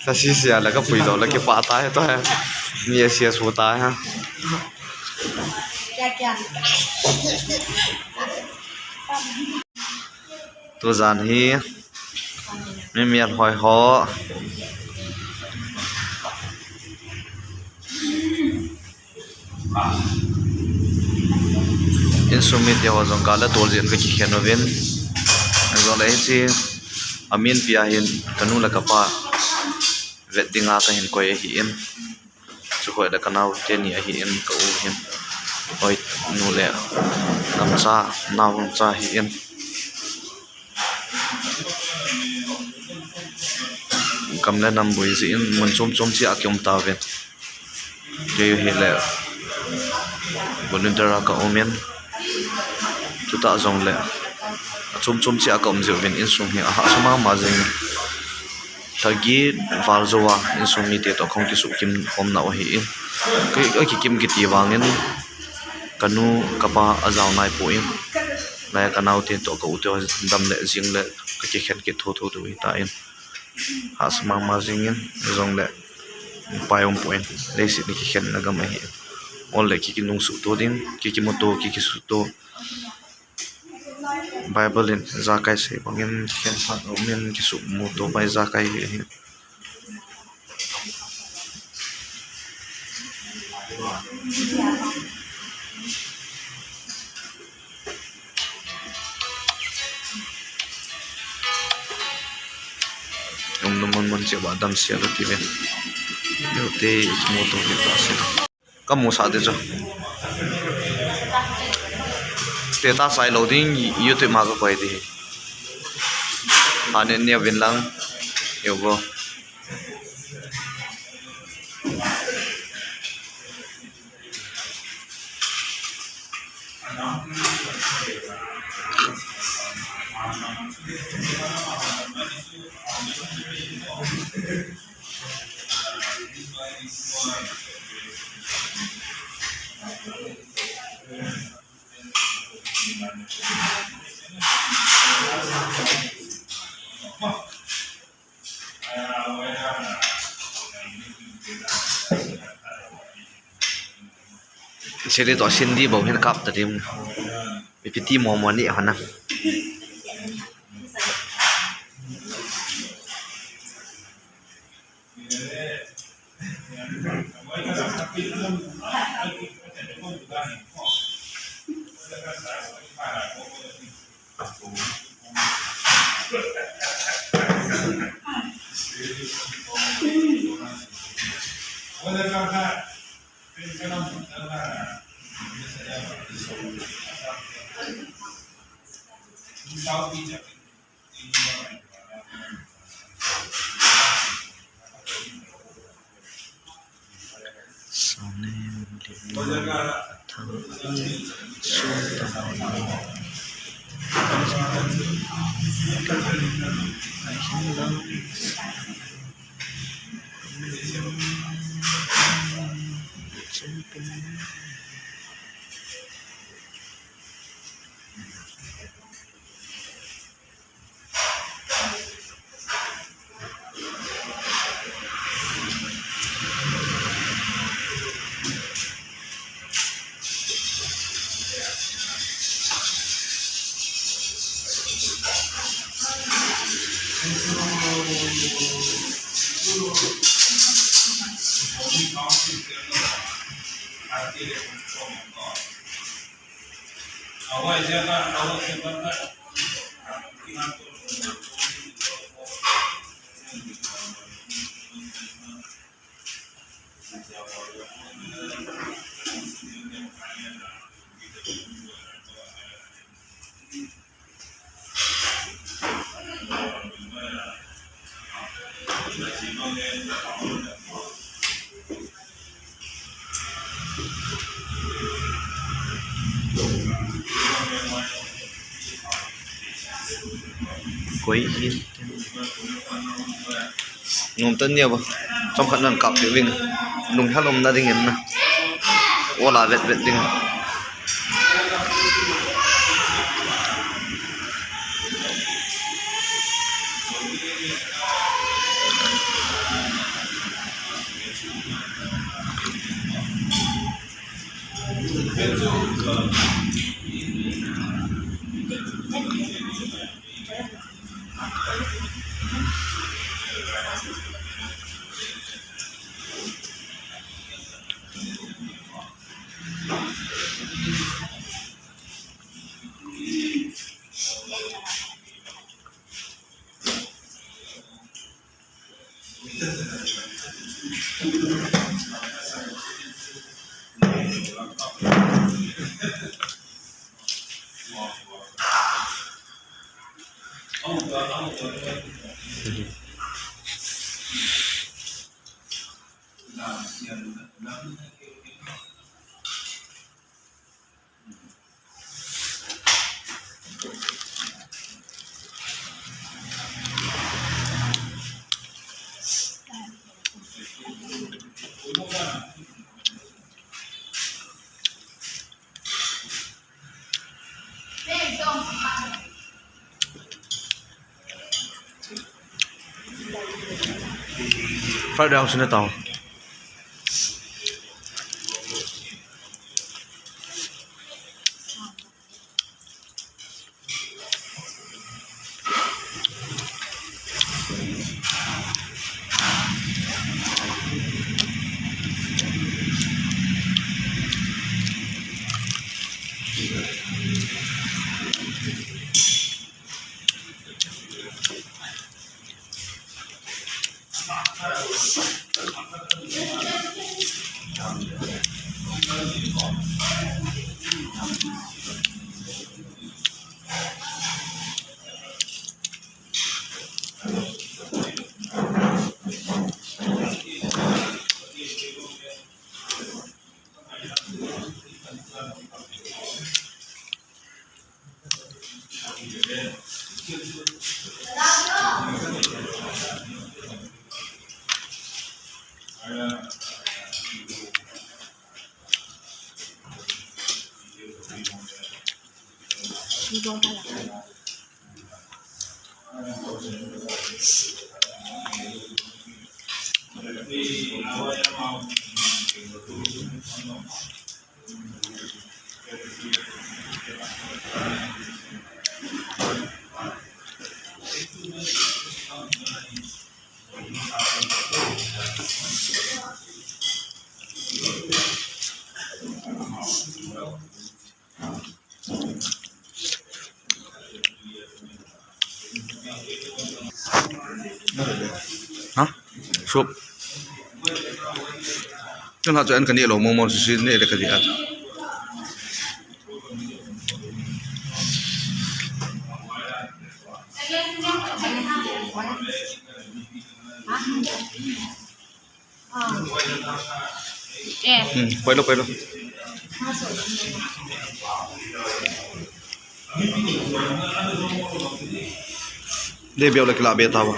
Kasi siya laga pui daw lagi pata है तो है ये सीएस होता है क्या तो जान ही मैं मियार होय हो instrument ya wazong kala toljen ka khenovin zole chi amin pia hin kanu la kapa weddinga ka hin koi hi in chu khoi da kanau te ni hi in ka u hin oi nu le nam cha naw cha hi in kamle nam bui ji in mun chom chom chi akyom ta ven ke yu he le volunteer ka omen chuta zong le chum chum chi akom je ven in sum hi a sama ma jing thagi varzowa in sum mi te to khong ki su kim khom na o hi in ki kim ki ti wangin kanu kapa azaw nai po in na kanau te to ko to dam le jing le ki khet ki tho tho tu ta in ha sama ma jing in zong le payom point le si ni ki khen na gam hi on le ki nung su to din ki moto ki su to Bible in zakai se bangin khen pha men ki su moto bai zakai hi mon che ba dam sia lo ti ven yo te moto ki ta se kamu sa de jo status sai loading youtube ma ko koi di ane ne vin lang yo go Seri to sindi bo hen kap tadim pipiti momo ni hana koi hin nong tan ya ba trong khả năng cặp tiểu vinh nung halom na ding na ola vet vet ding Fried down sini tau. Hả? Sụp. Nhưng họ cho ăn cái này là mồm mồm xí này là cái gì ạ? Quay đâu. Dia biar lagi lah biar tahu.